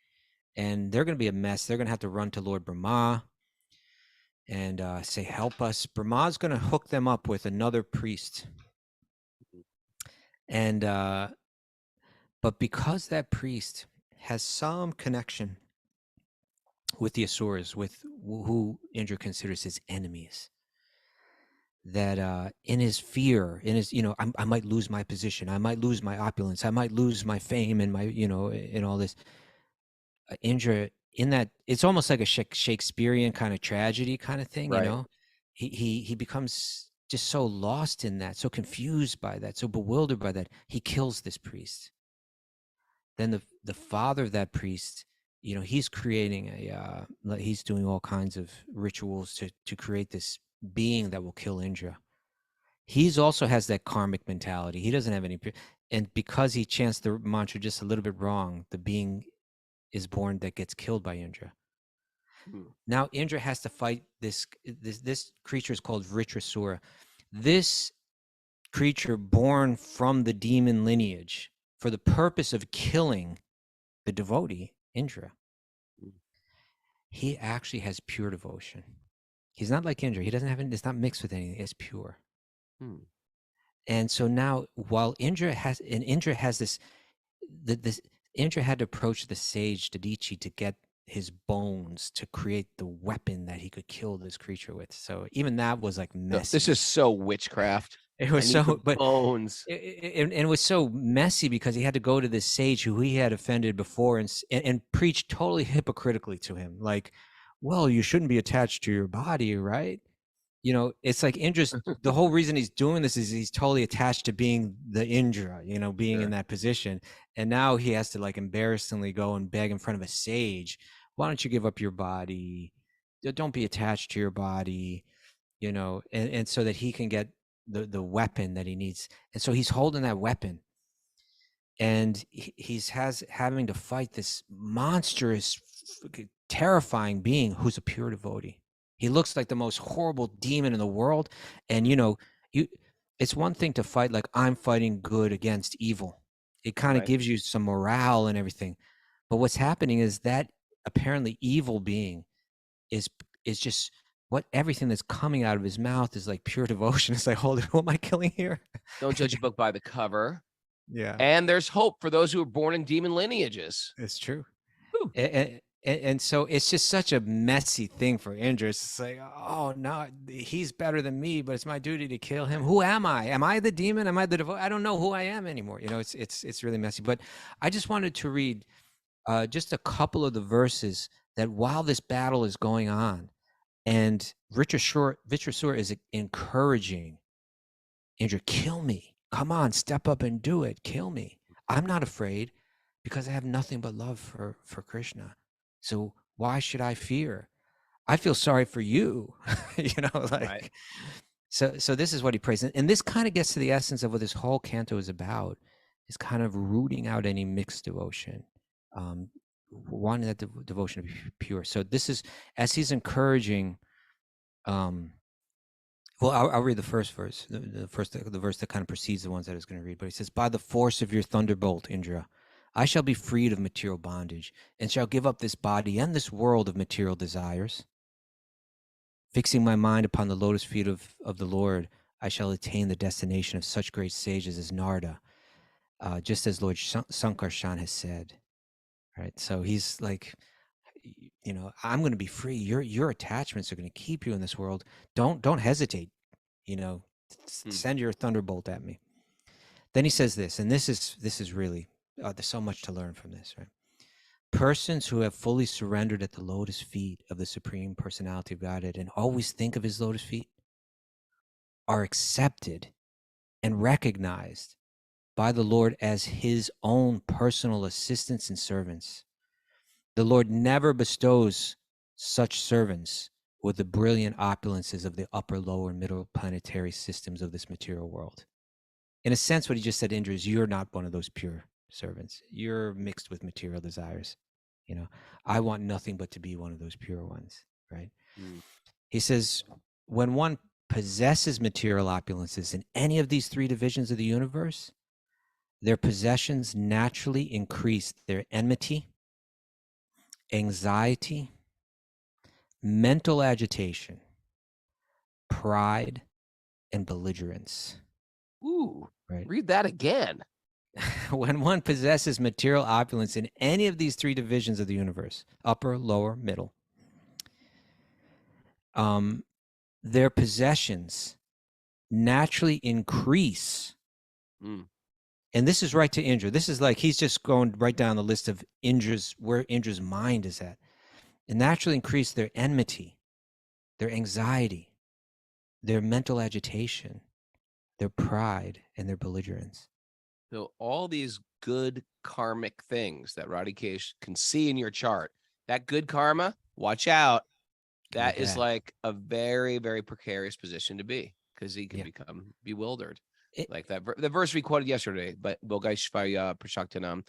and they're going to be a mess. They're going to have to run to Lord Brahma and say, help us. Brahma's going to hook them up with another priest, and but because that priest has some connection with the asuras, with who Indra considers his enemies, that in his fear, I might lose my position, I might lose my opulence, I might lose my fame, and my, in all this, Indra, in that, it's almost like a Shakespearean kind of tragedy kind of thing, Right. He becomes just so lost in that, so confused by that, so bewildered by that, he kills this priest. Then the father of that priest, he's creating he's doing all kinds of rituals to create this being that will kill Indra. He's also has that karmic mentality. He doesn't have any, and because he chanced the mantra just a little bit wrong, the being is born that gets killed by Indra. Now Indra has to fight this creature is called Vritrasura. This creature born from the demon lineage for the purpose of killing the devotee, Indra. He actually has pure devotion. He's not like Indra. He doesn't have it's not mixed with anything. It's pure. And so now, while Indra has this, Indra had to approach the sage Dadichi to get his bones to create the weapon that he could kill this creature with. So even that was like messy. This is so witchcraft. It was but bones. It was so messy because he had to go to this sage who he had offended before and preach totally hypocritically to him. Like, well, you shouldn't be attached to your body, right? It's like Indra's, the whole reason he's doing this is he's totally attached to being the Indra, being in that position. And now he has to like embarrassingly go and beg in front of a sage, why don't you give up your body? Don't be attached to your body, and so that he can get the weapon that he needs. And so he's holding that weapon, and he's having to fight this monstrous, terrifying being who's a pure devotee. He looks like the most horrible demon in the world. And it's one thing to fight like I'm fighting good against evil. It kind of gives you some morale and everything. But what's happening is that apparently evil being is just everything that's coming out of his mouth is like pure devotion. It's like, holy, who am I killing here? Don't judge a book by the cover. Yeah. And there's hope for those who are born in demon lineages. It's true. And so it's just such a messy thing for Indra. It's like, oh no, he's better than me, but it's my duty to kill him. Who am I? Am I the demon? Am I the devotee? I don't know who I am anymore. It's really messy. But I just wanted to read just a couple of the verses that while this battle is going on, and Vritrasura is encouraging Indra, kill me. Come on, step up and do it. Kill me. I'm not afraid because I have nothing but love for Krishna. So why should I fear? I feel sorry for you, So this is what he prays. And this kind of gets to the essence of what this whole canto is about, is kind of rooting out any mixed devotion, wanting that devotion to be pure. So this is, as he's encouraging, well, I'll read the first verse, the verse that kind of precedes the ones that I was going to read. But he says, "By the force of your thunderbolt, Indra, I shall be freed of material bondage, and shall give up this body and this world of material desires. Fixing my mind upon the lotus feet of the Lord, I shall attain the destination of such great sages as Narada, just as Lord Sankarshan has said." Right? So he's like, you know, I'm going to be free. Your attachments are going to keep you in this world. Don't hesitate. You know, send your thunderbolt at me. Then he says this, and this is really, there's so much to learn from this, right? Persons who have fully surrendered at the lotus feet of the Supreme Personality of Godhead and always think of his lotus feet are accepted and recognized by the Lord as his own personal assistants and servants. The Lord never bestows such servants with the brilliant opulences of the upper, lower, middle planetary systems of this material world. In a sense, what he just said, Indra, is you're not one of those pure servants. You're mixed with material desires. You know, I want nothing but to be one of those pure ones, right? He says, when one possesses material opulences in any of these three divisions of the universe, their possessions naturally increase their enmity, anxiety, mental agitation, pride, and belligerence. Ooh, right? Read that again. When one possesses material opulence in any of these three divisions of the universe, upper, lower, middle, their possessions naturally increase. And this is right to Indra. This is like he's just going right down the list of where Indra's mind is at. And naturally increase their enmity, their anxiety, their mental agitation, their pride, and their belligerence. So all these good karmic things that Radhe K can see in your chart, that good karma, watch out. That is like a very, very precarious position to be, because he can become bewildered. Like that the verse we quoted yesterday, but Bogaishvaya Prashaktanam,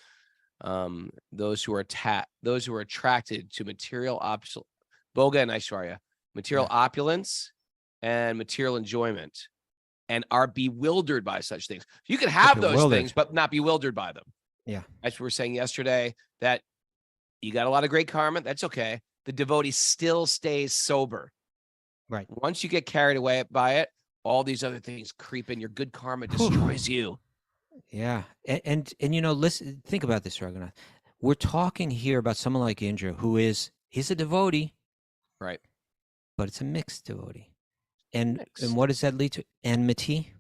those who are attracted to material Boga and Aishwarya, material opulence and material enjoyment, and are bewildered by such things. You can have those things, but not bewildered by them. Yeah. As we were saying yesterday, that you got a lot of great karma. That's okay. The devotee still stays sober. Right. Once you get carried away by it, all these other things creep in. Your good karma destroys you. Yeah. And you know, listen, think about this, Raghunath. We're talking here about someone like Indra, he's a devotee. Right. But it's a mixed devotee. And what does that lead to? Enmity,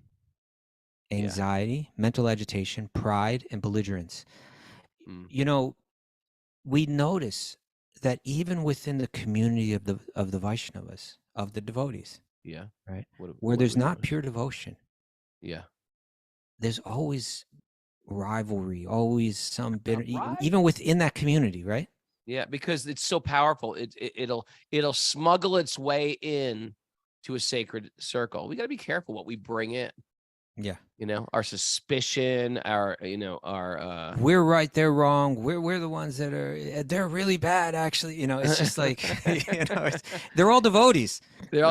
anxiety, mental agitation, pride, and belligerence. You know, we notice that even within the community of the Vaishnavas, of the devotees, right, where there's not pure devotion, there's always rivalry, always some bitter, even within that community, right? Yeah, because it's so powerful. It'll smuggle its way in to a sacred circle. We got to be careful what we bring in. Yeah. You know, our suspicion, our we're right, they're wrong. We're the ones that they're really bad, actually. You know, it's just like, you know, they're all devotees. They're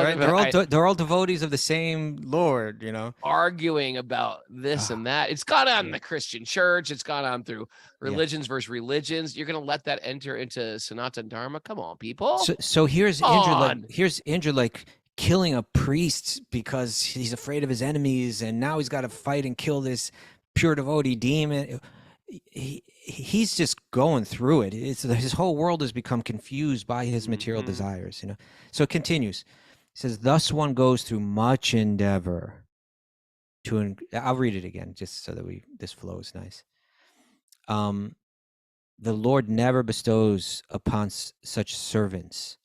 all devotees of the same Lord, you know. Arguing about this and that. It's gone on in the Christian church. It's gone on through religions versus religions. You're going to let that enter into Sanatana Dharma? Come on, people. So here's Indra like killing a priest because he's afraid of his enemies, and now he's got to fight and kill this pure devotee demon. He's just going through it. His whole world has become confused by his material desires, you know. So it continues. It says, thus one goes through much endeavor to, I'll read it again just so that this flows nice. The Lord never bestows upon such servants,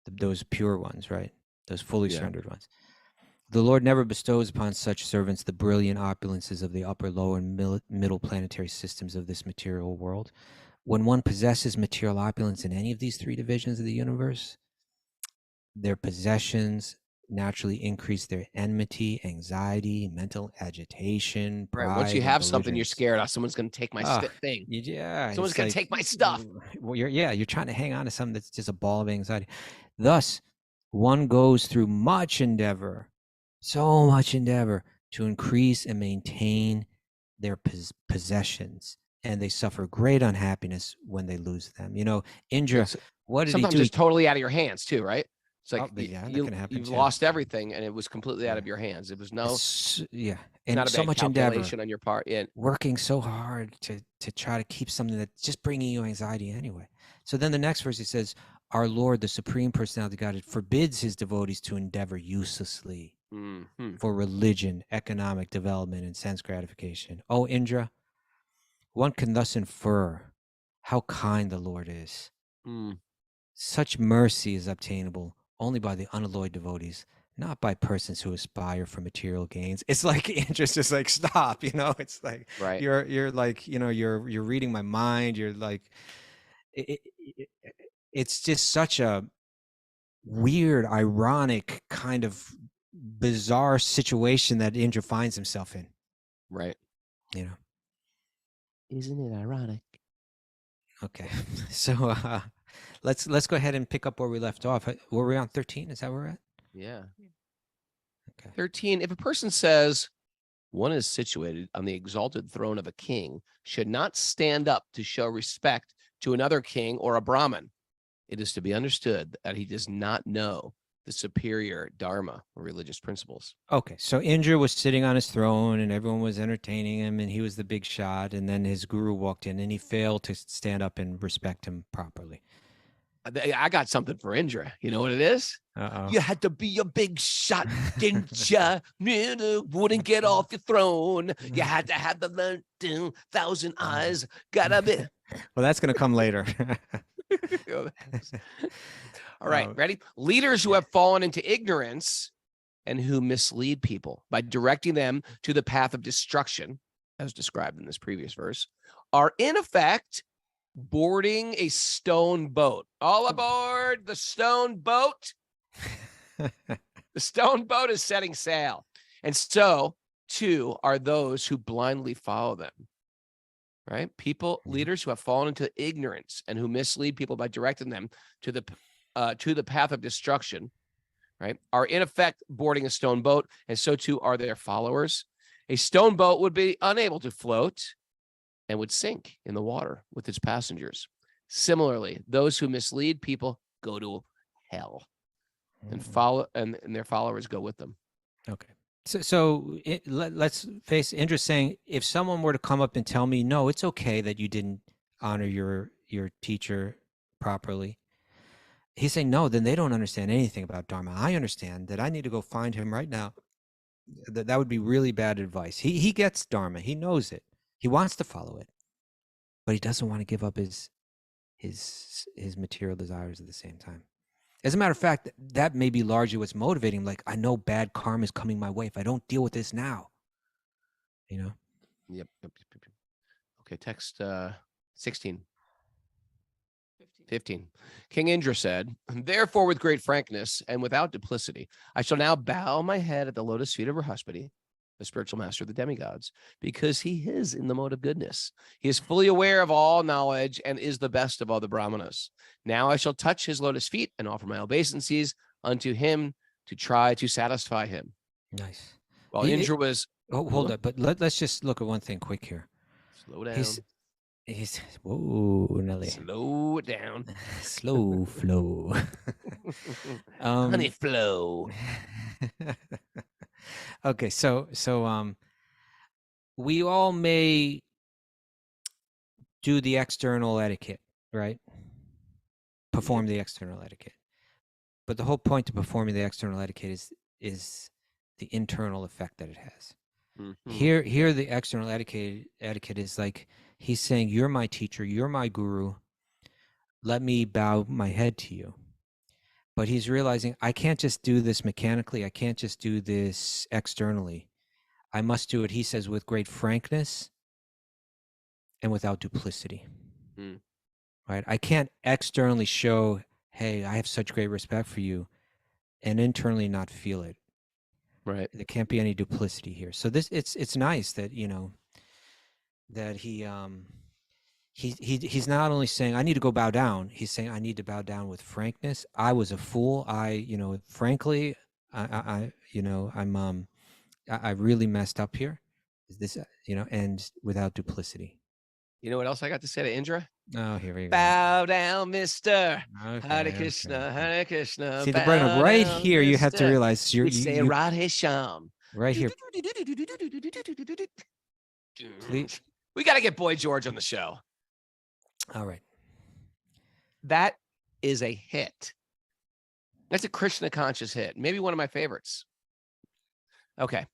those pure ones, right? Those fully surrendered ones. The Lord never bestows upon such servants the brilliant opulences of the upper, lower, and middle planetary systems of this material world. When one possesses material opulence in any of these three divisions of the universe, their possessions naturally increase their enmity, anxiety, mental agitation, Right. Once you pride, and have something, you're belligerence. scared. Oh, someone's going to take my thing. Yeah, Someone's it's going like, to take my stuff. well, you're trying to hang on to something that's just a ball of anxiety. Thus, one goes through much endeavor, so much endeavor, to increase and maintain their possessions, and they suffer great unhappiness when they lose them. You know, Indra, It's- what did he Sometimes do? it's totally out of your hands too, right? It's like Yeah, that you, can happen you've too. lost everything and it was completely out Yeah. of your hands. It was Yeah, not and a so bad much endeavor, calculation on your part. Yeah. working so hard to try to keep something that's just bringing you anxiety anyway. So then the next verse, he says, our Lord, the Supreme Personality of God, forbids his devotees to endeavor uselessly for religion, economic development, and sense gratification. Oh, Indra, one can thus infer how kind the Lord is. Such mercy is obtainable only by the unalloyed devotees, not by persons who aspire for material gains. It's like interest is like, stop, you know, it's like, Right. you're like, you know, you're reading my mind. You're like, it's just such a weird, ironic kind of bizarre situation that Indra finds himself in. Right. You know, isn't it ironic? Okay. So let's go ahead and pick up where we left off. Were we on 13? Is that where we're at? Yeah. Okay. 13. If a person says one is situated on the exalted throne of a king, should not stand up to show respect to another king or a Brahmin, it is to be understood that he does not know the superior dharma or religious principles. Okay, so Indra was sitting on his throne and everyone was entertaining him and he was the big shot, and then his guru walked in and he failed to stand up and respect him properly. I got something for Indra. You know what it is? Uh-oh. You had to be a big shot, didn't ya? Wouldn't get off your throne. You had to have the 1,000 eyes. Gotta be. Well, that's going to come later. All right, ready? Leaders who have fallen into ignorance and who mislead people by directing them to the path of destruction, as described in this previous verse, are in effect boarding a stone boat. All aboard the stone boat. The stone boat is setting sail. And so, too, are those who blindly follow them. Right? People, leaders who have fallen into ignorance and who mislead people by directing them to the path of destruction, right, are in effect boarding a stone boat, and so too are their followers. A stone boat would be unable to float and would sink in the water with its passengers. Similarly, those who mislead people go to hell, and their followers go with them. Okay. So let's face Indra saying, if someone were to come up and tell me, no, it's okay that you didn't honor your teacher properly, he's saying, no, then they don't understand anything about Dharma. I understand that I need to go find him right now. That would be really bad advice. He gets Dharma. He knows it. He wants to follow it, but he doesn't want to give up his material desires at the same time. As a matter of fact, that may be largely what's motivating him. Like, I know bad karma is coming my way if I don't deal with this now. You know? Yep. Okay, text 16. 15. King Indra said, therefore, with great frankness and without duplicity, I shall now bow my head at the lotus feet of Brihaspati, the spiritual master of the demigods, because he is in the mode of goodness. He is fully aware of all knowledge and is the best of all the brahmanas. Now I shall touch his lotus feet and offer my obeisances unto him to try to satisfy him. Nice. While Indra was... Oh, hold up. But let's just look at one thing quick here. Slow down. He's whoa, Nelly. Slow it down. Slow flow. Honey flow. Okay, so we all may do the external etiquette, right? Perform the external etiquette. But the whole point of performing the external etiquette is the internal effect that it has. Mm-hmm. Here the external etiquette is like, he's saying, you're my teacher, you're my guru, let me bow my head to you. But he's realizing, I can't just do this mechanically, I can't just do this externally. I must do it, he says, with great frankness and without duplicity. Right? I can't externally show, hey, I have such great respect for you, and internally not feel it. Right. There can't be any duplicity here. So this it's nice that, you know, that he's not only saying I need to go bow down, he's saying I need to bow down with frankness. I was a fool. Frankly, I really messed up here. Is this, and without duplicity. You know what else I got to say to Indra? Oh, here we go. Bow down, mister. Okay, Hare Krishna, okay. Hare Krishna. See, bow right down, here, you have to mister. realize We say Radhe Sham. right here. Please. We got to get Boy George on the show. All right. That is a hit. That's a Krishna conscious hit. Maybe one of my favorites. Okay.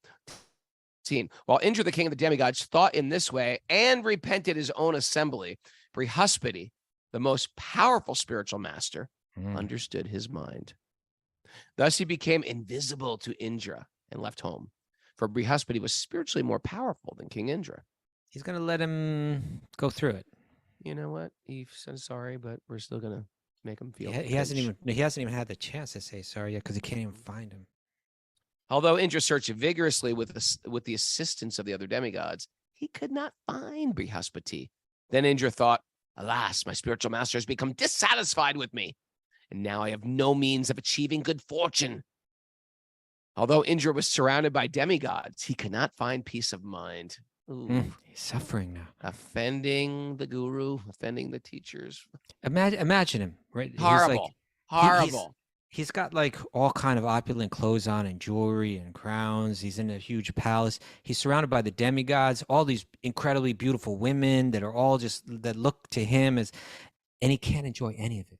While Indra, the king of the demigods, thought in this way and repented his own assembly, Brihaspati, the most powerful spiritual master, understood his mind. Thus he became invisible to Indra and left home. For Brihaspati was spiritually more powerful than King Indra. He's going to let him go through it. You know what? He said sorry, but we're still going to make him feel. He hasn't even had the chance to say sorry yet because he can't even find him. Although Indra searched vigorously with the assistance of the other demigods, he could not find Brihaspati. Then Indra thought, alas, my spiritual master has become dissatisfied with me, and now I have no means of achieving good fortune. Although Indra was surrounded by demigods, he could not find peace of mind. He's suffering now. Offending the guru, offending the teachers. Imagine him, right? Horrible. Horrible. He's got like all kind of opulent clothes on and jewelry and crowns. He's in a huge palace. He's surrounded by the demigods, all these incredibly beautiful women that are all that look to him as, and he can't enjoy any of it.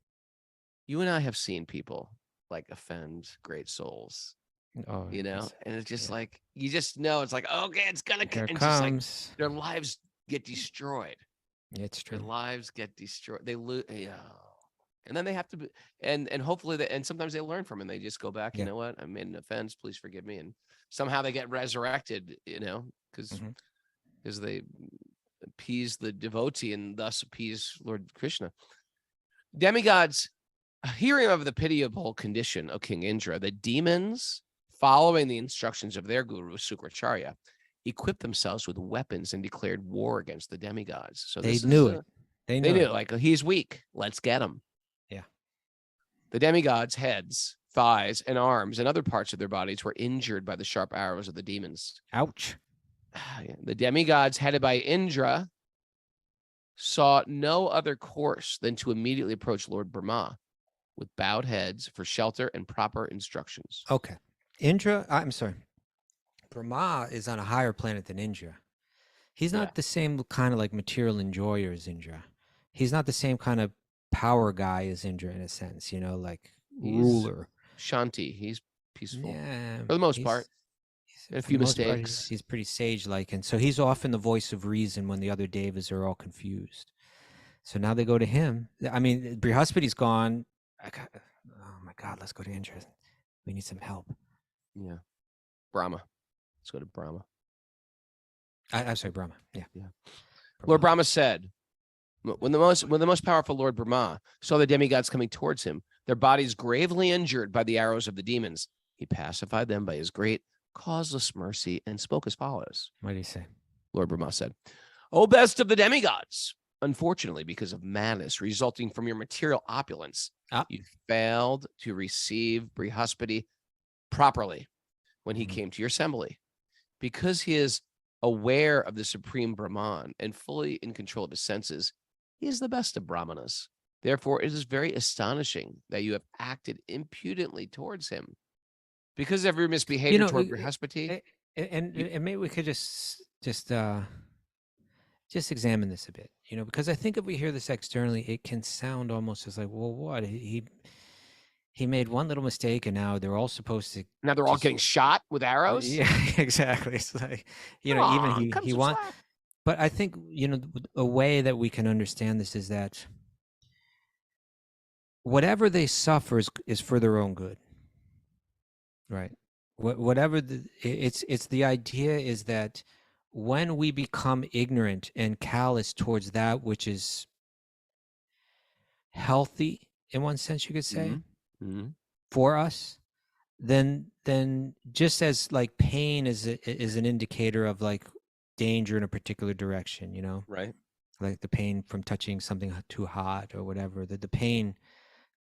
You and I have seen people like offend great souls, and it's just like, you just know, it's like, okay, it's going to Here come. it comes. Like, their lives get destroyed. It's true. Their lives get destroyed. They lose. And then they have to be, and hopefully, and sometimes they learn from it and they just go back, you know what, I made an offense, please forgive me. And somehow they get resurrected, because they appease the devotee and thus appease Lord Krishna. Demigods, hearing of the pitiable condition of King Indra, the demons, following the instructions of their guru, Sukracharya, equipped themselves with weapons and declared war against the demigods. So they knew it. They knew like, he's weak. Let's get him. Yeah. The demigods' heads, thighs, and arms and other parts of their bodies were injured by the sharp arrows of the demons. Ouch. The demigods, headed by Indra, saw no other course than to immediately approach Lord Brahma with bowed heads for shelter and proper instructions. Okay. Brahma is on a higher planet than Indra. He's not the same kind of like material enjoyer as Indra. He's not the same kind of power guy as Indra in a sense, like ruler. Shanti. He's peaceful. Yeah. For the most part. A few mistakes. He's pretty sage-like. And so he's often the voice of reason when the other devas are all confused. So now they go to him. I mean, Brihaspati's gone. Oh my God, let's go to Indra. We need some help. Yeah. Brahma. Let's go to Brahma. I'm sorry, Brahma. Yeah. Brahma. Lord Brahma said, when the most powerful Lord Brahma saw the demigods coming towards him, their bodies gravely injured by the arrows of the demons, he pacified them by his great causeless mercy and spoke as follows. What did he say? Lord Brahma said, O best of the demigods, unfortunately, because of madness resulting from your material opulence, you failed to receive Brihaspati properly when he came to your assembly. Because he is aware of the supreme Brahman and fully in control of his senses, he is the best of Brahmanas. Therefore, it is very astonishing that you have acted impudently towards him. Because of your misbehavior toward Brihaspati. And maybe we could just examine this a bit, because I think if we hear this externally, it can sound almost as like, well, what? He made one little mistake and now they're all supposed to. Now they're all getting shot with arrows? Yeah, exactly. It's like, even he wants. But I think, a way that we can understand this is that whatever they suffer is for their own good. Right. Whatever it's the idea is that when we become ignorant and callous towards that which is healthy, in one sense, you could say, for us, then just as like pain is an indicator of like danger in a particular direction, you know, Right. like the pain from touching something too hot or whatever, that the pain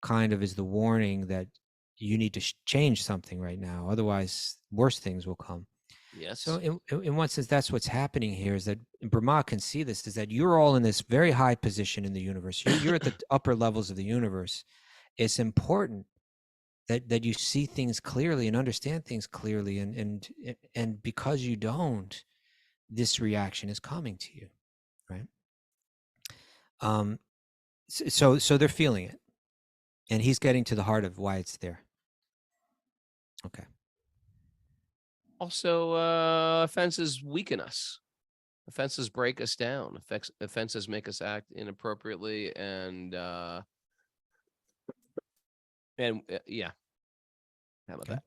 kind of is the warning that you need to change something right now, otherwise worse things will come. Yes. So in one sense, that's what's happening here, is that Brahma can see this, is that you're all in this very high position in the universe. You're at the upper levels of the universe. It's important that you see things clearly and understand things clearly, and because you don't, this reaction is coming to you, right? So they're feeling it, and he's getting to the heart of why it's there. Okay. Also, offenses weaken us. Offenses break us down. Offenses make us act inappropriately, and yeah. How about Okay. that?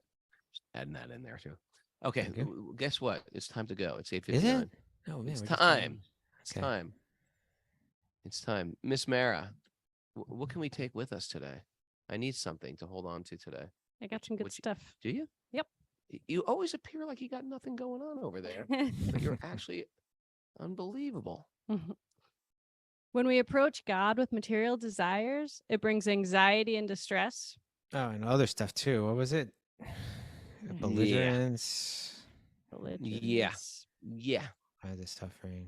Just adding that in there too. Okay. Okay. Guess what? It's time to go. It's 8:59. Is it? Oh man, It's we're just time. getting- It's Okay. time. It's time. Miss Mara, what can we take with us today? I need something to hold on to today. I got some good Would you- stuff. Do you? Yep. You always appear like you got nothing going on over there, but you're actually unbelievable. When we approach God with material desires, it brings anxiety and distress. Oh, and other stuff too. What was it? Belligerence. Belligerence. Yeah. Other stuff, right?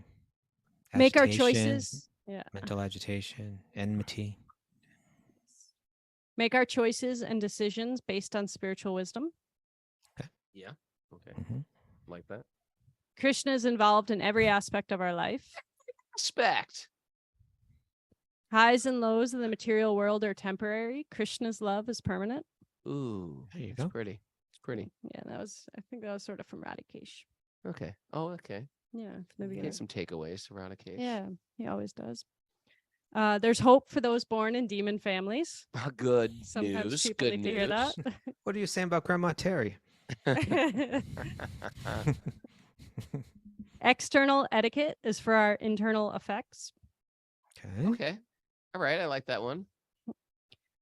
Make our Agitation, choices. Yeah. mental agitation, enmity. Make our choices and decisions based on spiritual wisdom. Yeah. Okay. Mhm. Like that. Krishna is involved in every aspect of our life. Respect. Highs and lows in the material world are temporary. Krishna's love is permanent. Ooh, There you it's go. pretty. It's pretty. Yeah, I think that was sort of from Radhe K. Okay. Oh, okay. Yeah, from the You beginning. get some takeaways around a case. Yeah, he always does. There's hope for those born in demon families. Good Sometimes news. people Good need to hear that. What are you saying about Grandma Terry? External etiquette is for our internal effects. Okay. Okay. All right. I like that one.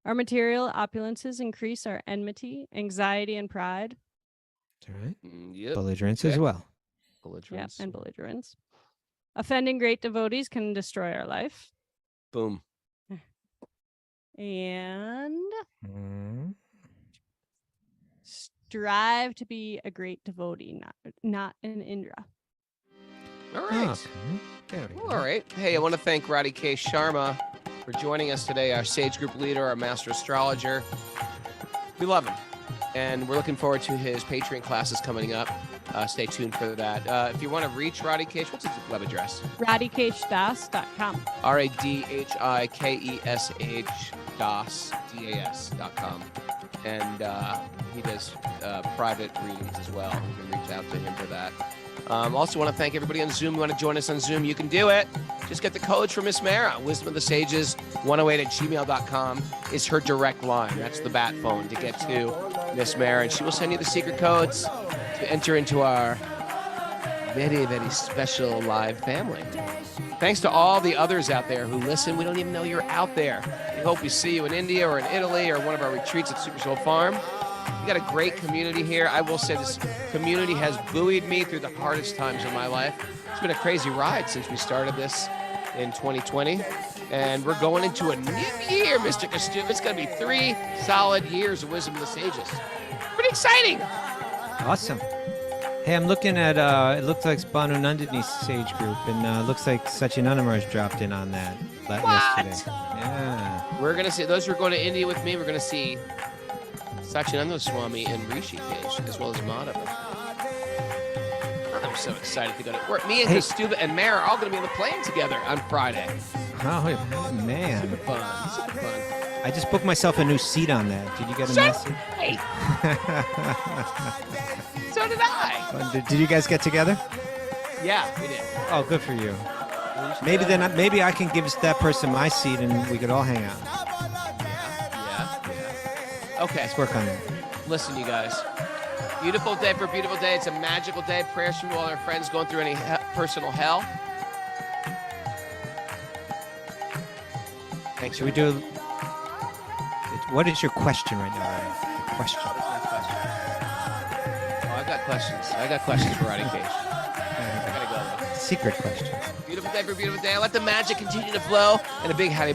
Our material opulences increase our enmity, anxiety, and pride. All right. Yep. Belligerence as Okay. well. Yeah, Belligerence. and belligerence. Offending great devotees can destroy our life. Boom. And Mm. strive to be a great devotee, not an Indra. All right. Okay. There we go. All right. Hey, I want to thank Radhe K Sharma for joining us today, our Sage Group leader, our master astrologer. We love him. And we're looking forward to his Patreon classes coming up. Stay tuned for that. If you want to reach Radhe K, what's his web address? radhikeshdas.com. RADHIKESH DAS.com. And he does private readings as well. You can reach out to him for that. Also want to thank everybody on Zoom. You want to join us on Zoom, you can do it. Just get the codes from Miss Mara. Wisdom of the Sages 108@gmail.com is her direct line. That's the bat phone to get to Miss Mara. And she will send you the secret codes to enter into our very, very special live family. Thanks to all the others out there who listen. We don't even know you're out there. We hope we see you in India or in Italy or one of our retreats at Super Soul Farm. We got a great community here. I will say this community has buoyed me through the hardest times of my life. It's been a crazy ride since we started this in 2020. And we're going into a new year, Mr. Costume. It's going to be 3 solid years of Wisdom of the Sages. Pretty exciting. Awesome. Hey, I'm looking at, it looks like Banu Nandini's Sage Group, and looks like Satyananda Maharaj dropped in on that yesterday. Yeah. We're going to see, those who are going to India with me, we're going to see Satyananda Swami and Rishikesh, as well as Madhava. I'm so excited to go to work. Me and Kastuba and Mara are all going to be on the plane together on Friday. Oh, man. Super fun. Super fun. I just booked myself a new seat on that. Did you get a message? Hey, so did I. Did you guys get together? Yeah, we did. Oh, good for you. Maybe I can give that person my seat and we could all hang out. Yeah. Okay. Let's work on that. Listen, you guys. Beautiful day for a beautiful day. It's a magical day. Prayers from all our friends going through any personal hell. Should we do What is your question right now, Radhe? Your question. Oh, I've got questions. I got questions for Radhe K. I gotta go. Secret question. Beautiful day for a beautiful day. Let the magic continue to flow. And a big happy